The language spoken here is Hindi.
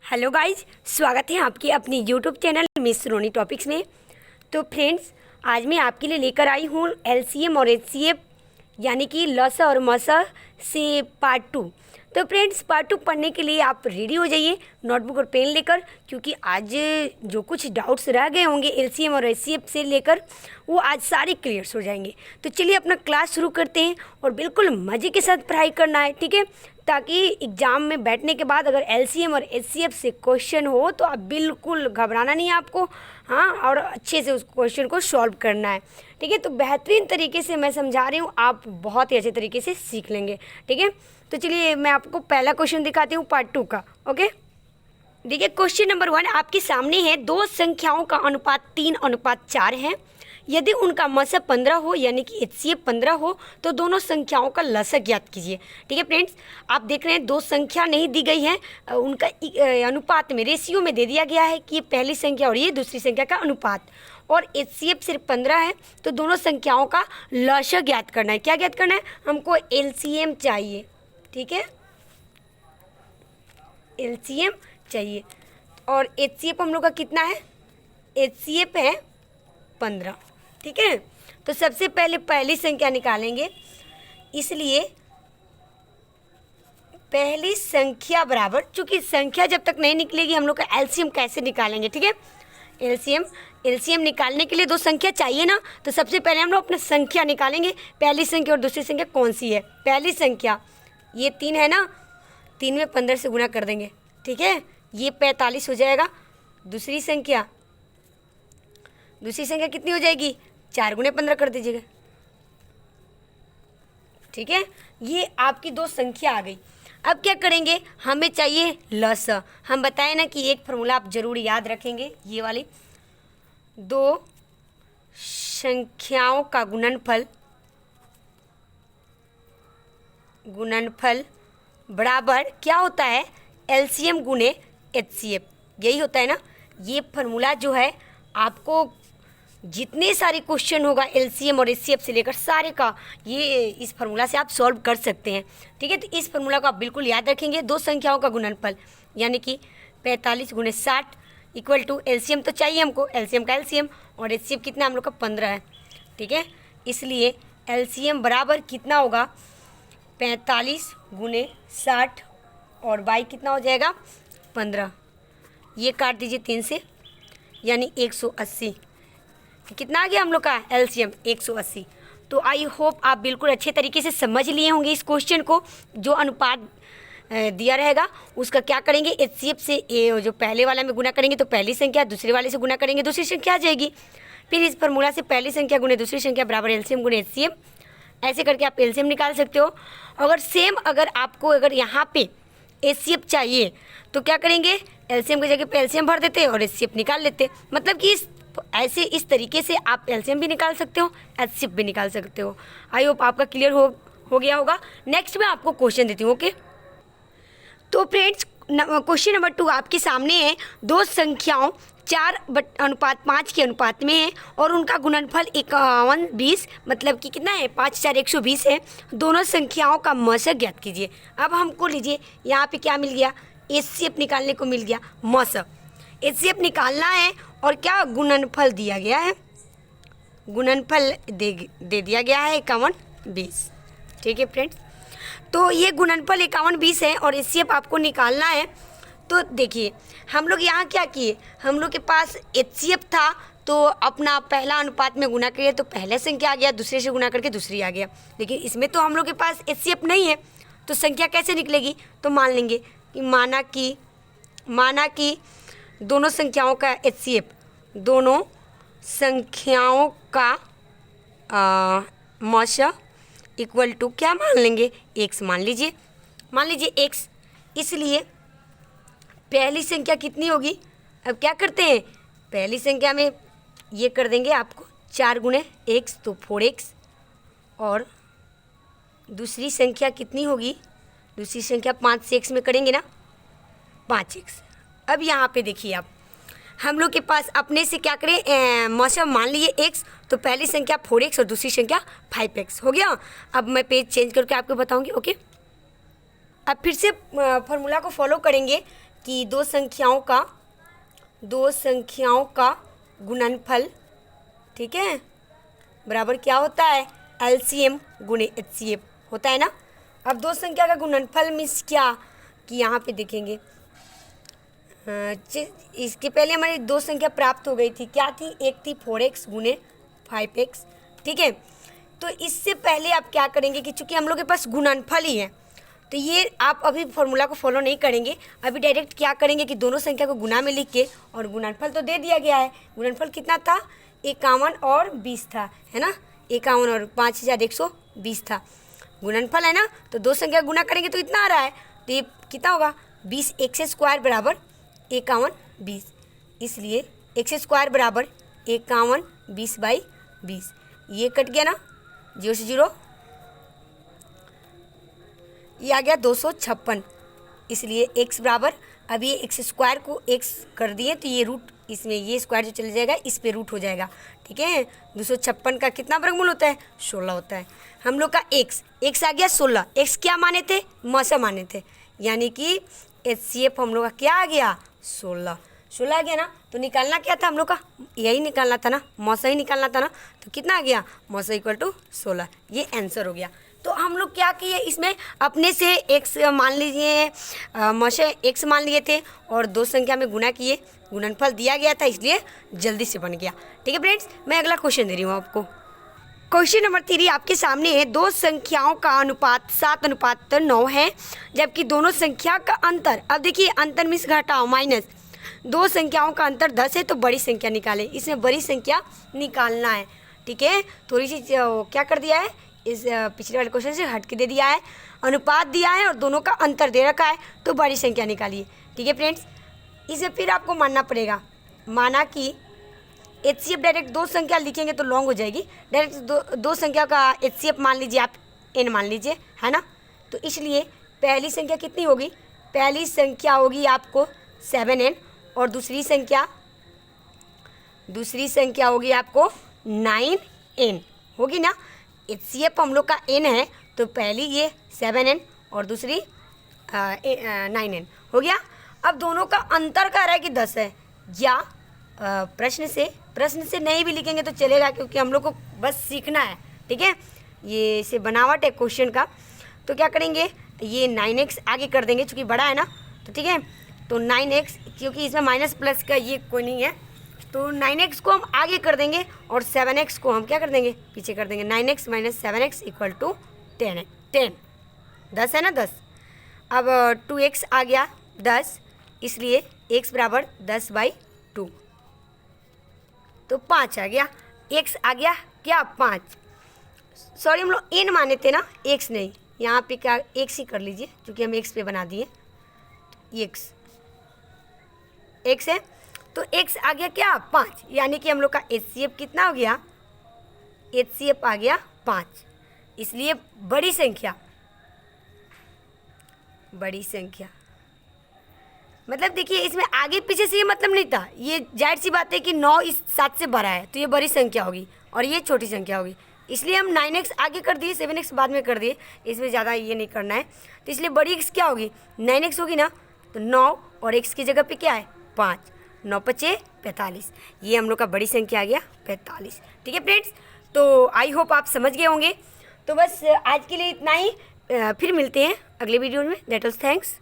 हेलो गाइज, स्वागत है आपके अपने यूट्यूब चैनल मिस रोनी टॉपिक्स में। तो फ्रेंड्स, आज मैं आपके लिए लेकर आई हूँ एलसीएम और एचसीएफ यानी कि लसा और मसा से पार्ट 2। तो फ्रेंड्स, पार्ट 2 पढ़ने के लिए आप रेडी हो जाइए नोटबुक और पेन लेकर, क्योंकि आज जो कुछ डाउट्स रह गए होंगे एलसीएम और एचसीएफ से लेकर वो आज सारे क्लियर्स हो जाएंगे। तो चलिए अपना क्लास शुरू करते हैं और बिल्कुल मज़े के साथ पढ़ाई करना है, ठीक है, ताकि एग्ज़ाम में बैठने के बाद अगर एलसीएम और एचसीएफ से क्वेश्चन हो तो आप बिल्कुल घबराना नहीं है आपको, हाँ, और अच्छे से उस क्वेश्चन को सॉल्व करना है, ठीक है। तो बेहतरीन तरीके से मैं समझा रही हूँ, आप बहुत ही अच्छे तरीके से सीख लेंगे, ठीक है। तो चलिए मैं आपको पहला क्वेश्चन दिखाती हूँ पार्ट 2 का, ओके। देखिए क्वेश्चन नंबर 1 आपके सामने है, दो संख्याओं का अनुपात 3:4 है। यदि उनका मसा 15 हो यानी कि एचसीएफ 15 हो तो दोनों संख्याओं का लसा ज्ञात कीजिए, ठीक है। फ्रेंड्स, आप देख रहे हैं दो संख्या नहीं दी गई है, उनका अनुपात में रेशियो में दे दिया गया है कि ये पहली संख्या और ये दूसरी संख्या का अनुपात, और एचसीएफ सिर्फ 15 है। तो दोनों संख्याओं का लसा ज्ञात करना है। क्या ज्ञात करना है? हमको एलसीएम चाहिए, ठीक है, एलसीएम चाहिए। और एचसीएफ हम लोग का कितना है? एचसीएफ है 15, ठीक है। तो सबसे पहले पहली संख्या निकालेंगे, इसलिए पहली संख्या बराबर, चूंकि संख्या जब तक नहीं निकलेगी हम लोग का एलसीएम कैसे निकालेंगे, ठीक है। एलसीएम निकालने के लिए दो संख्या चाहिए ना, तो सबसे पहले हम लोग अपना संख्या निकालेंगे। पहली संख्या और दूसरी संख्या कौन सी है? पहली संख्या ये 3 है ना, 3 में 15 से गुना कर देंगे, ठीक है, ये 45 हो जाएगा। दूसरी संख्या कितनी हो जाएगी? 4 गुणे 15 कर दीजिएगा, ठीक है। ये आपकी दो संख्या आ गई। अब क्या करेंगे? हमें चाहिए लसा। हम बताएं ना कि एक फार्मूला आप जरूर याद रखेंगे, ये वाली, दो संख्याओं का गुणनफल बराबर क्या होता है? एलसीएम गुणे एचसीएफ, यही होता है ना। ये फार्मूला जो है आपको जितने सारे क्वेश्चन होगा एलसीएम और एचसीएफ से लेकर सारे का, ये इस फार्मूला से आप सॉल्व कर सकते हैं, ठीक है। तो इस फार्मूला को आप बिल्कुल याद रखेंगे। दो संख्याओं का गुणनफल यानी कि 45 गुणे 60 इक्वल टू एलसीएम तो चाहिए हमको, एलसीएम का एलसीएम, और एचसीएफ कितना हम लोग का 15 है, ठीक है। इसलिए एलसीएम बराबर कितना होगा? 45 गुणे 60 और बाई कितना हो जाएगा? 15। ये काट दीजिए 3 से, यानी 180। कितना आ गया हम लोग का एलसीएम? 180। तो आई होप आप बिल्कुल अच्छे तरीके से समझ लिए होंगे इस क्वेश्चन को। जो अनुपात दिया रहेगा उसका क्या करेंगे? एचसीएफ से जो पहले वाला में गुना करेंगे तो पहली संख्या, दूसरे वाले से गुना करेंगे दूसरी संख्या आ जाएगी। फिर इस फार्मूला से पहली संख्या गुणे दूसरी संख्या बराबर एलसीएम गुणे एचसीएफ, ऐसे करके आप एलसीएम निकाल सकते हो। अगर आपको यहाँ पे एचसीएफ चाहिए तो क्या करेंगे? एलसीएम की जगह पे एलसीएम भर देते और एचसीएफ निकाल लेते। मतलब कि इस तरीके से आप एलसीएम भी निकाल सकते हो, एचसीएफ भी निकाल सकते हो। आई होप आपका क्लियर हो गया होगा। नेक्स्ट मैं आपको क्वेश्चन देती हूँ, ओके। तो फ्रेंड्स, क्वेश्चन नंबर 2 आपके सामने है, दो संख्याओं 4:5 के अनुपात में है और उनका गुणनफल 51:20, मतलब कि कितना है? 5 4 120 है। दोनों संख्याओं का मसा ज्ञात कीजिए। अब हमको लीजिए यहाँ पे क्या मिल गया? एचसीएफ निकालने को मिल गया, मसा। एचसीएफ निकालना है और क्या गुणनफल दिया गया है? गुणनफल दे दिया गया है 51:20, ठीक है फ्रेंड्स। तो ये गुणनफल 51:20 है और एचसीएफ आपको निकालना है। तो देखिए हम लोग यहाँ क्या किए, हम लोग के पास एचसीएफ था तो अपना पहला अनुपात में गुना करिए तो पहला संख्या आ गया, दूसरे से गुना करके दूसरी आ गया। लेकिन इसमें तो हम लोग के पास एचसीएफ नहीं है, तो संख्या कैसे निकलेगी? तो मान लेंगे कि माना कि दोनों संख्याओं का एचसीएफ, दोनों संख्याओं का मसा इक्वल टू क्या मान लेंगे? x मान लीजिए x। इसलिए पहली संख्या कितनी होगी? अब क्या करते हैं, पहली संख्या में ये कर देंगे आपको 4 गुणे x तो 4x, और दूसरी संख्या कितनी होगी? दूसरी संख्या 5 से x में करेंगे ना, 5x। अब यहाँ पे देखिए आप, हम लोग के पास अपने से क्या करें, मौसम मान लिए x, तो पहली संख्या 4x और दूसरी संख्या 5x हो गया। अब मैं पेज चेंज करके आपको बताऊंगी, ओके। अब फिर से फार्मूला को फॉलो करेंगे। कि दो संख्याओं का गुणनफल, ठीक है, बराबर क्या होता है, एलसीएम गुणे एचसीएफ होता है ना। अब दो संख्या का गुणनफल मीन्स क्या, कि यहाँ पे देखेंगे इसके पहले हमारी दो संख्या प्राप्त हो गई थी, क्या थी, एक थी 4x गुणे 5x, ठीक है। तो इससे पहले आप क्या करेंगे कि चूंकि हम लोग के पास गुणनफल ही है, तो ये आप अभी फॉर्मूला को फॉलो नहीं करेंगे, अभी डायरेक्ट क्या करेंगे कि दोनों संख्या को गुणा में लिख के, और गुणनफल तो दे दिया गया है, गुणनफल कितना था, 51 और 20 था, है ना, 51 और 5120 था गुणनफल, है ना। तो दो संख्या गुणा करेंगे तो इतना आ रहा है, तो ये कितना होगा, 20 x स्क्वायर बराबर 51 20, इसलिए x स्क्वायर बराबर 51 20/20, ये कट गया ना, 0 से 0, ये आ गया 256, इसलिए x बराबर, अब ये x स्क्वायर को x कर दिए तो ये रूट, इसमें ये स्क्वायर जो चले जाएगा इस पे रूट हो जाएगा, ठीक है। 256 का कितना वर्गमूल होता है, 16 होता है। हम लोग का x आ गया 16, x क्या माने थे, मौसा माने थे, यानी कि एचसीएफ हम लोग का क्या आ गया, 16 आ गया ना। तो निकालना क्या था हम लोग का, यही निकालना था ना, मौसा ही निकालना था ना, तो कितना आ गया, मौसा इक्वल टू 16, ये आंसर हो गया। तो हम लोग क्या किए, इसमें अपने से x मान लीजिए, मौसा x मान लिए थे और दो संख्या में गुणा किए, गुणनफल दिया गया था इसलिए जल्दी से बन गया, ठीक है फ्रेंड्स। मैं अगला क्वेश्चन दे रही हूँ आपको। क्वेश्चन नंबर 3 आपके सामने है, दो संख्याओं का अनुपात 7:9 है, जबकि दोनों संख्या का अंतर, अब देखिए अंतर मीन्स घटाओ माइनस, दो संख्याओं का अंतर 10 है, तो बड़ी संख्या निकालें, इसमें बड़ी संख्या निकालना है, ठीक है। थोड़ी सी क्या कर दिया है, इस पिछले वाले क्वेश्चन से हट के दे दिया है, अनुपात दिया है और दोनों का अंतर दे रखा है, तो बड़ी संख्या निकालिए, ठीक है फ्रेंड्स। इसे फिर आपको मानना पड़ेगा, माना कि एचसीएफ डायरेक्ट दो संख्या लिखेंगे तो लॉन्ग हो जाएगी, डायरेक्ट दो संख्या का एचसीएफ मान लीजिए आप, n मान लीजिए, है ना। तो इसलिए पहली संख्या कितनी होगी, पहली संख्या होगी आपको 7n, और दूसरी संख्या होगी आपको 9n, होगी ना। एचसीएफ हम लोग का n है, तो पहली ये 7n और दूसरी 9n हो गया। अब दोनों का अंतर कह रहा है कि 10 है, या प्रश्न से नहीं भी लिखेंगे तो चलेगा, क्योंकि हम लोग को बस सीखना है, ठीक है। ये इसे बनावट है क्वेश्चन का, तो क्या करेंगे, ये 9x आगे कर देंगे, चूँकि बड़ा है ना, तो ठीक है। तो 9x, क्योंकि इसमें माइनस प्लस का ये कोई नहीं है, तो 9x को हम आगे कर देंगे और 7x को हम क्या कर देंगे, पीछे कर देंगे। 9x - 7x = 10 है, 10 है ना, 10। अब 2x आ गया 10, इसलिए x बराबर 10/2, तो 5 आ गया, x आ गया क्या, 5। सॉरी, हम लोग n माने थे ना, x नहीं, यहाँ पे क्या x ही कर लीजिए, क्योंकि हम x पे बना दिए, x है, तो x आ गया क्या, 5, यानी कि हम लोग का एचसीएफ कितना हो गया, एचसीएफ आ गया 5, इसलिए बड़ी संख्या मतलब देखिए इसमें आगे पीछे से ये मतलब नहीं था, ये जाहिर सी बात है कि 9 इस 7 से बड़ा है, तो ये बड़ी संख्या होगी और ये छोटी संख्या होगी, इसलिए हम 9x आगे कर दिए, 7x बाद में कर दिए, इसमें ज़्यादा ये नहीं करना है। तो इसलिए बड़ी x क्या होगी, 9x होगी ना, तो 9 और x की जगह पे क्या है, 5, 9 × 5 = 45, ये हम लोग का बड़ी संख्या आ गया 45, ठीक है फ्रेंड्स। तो आई होप आप समझ गए होंगे। तो बस आज के लिए इतना ही, फिर मिलते हैं अगले वीडियो में। That was thanks.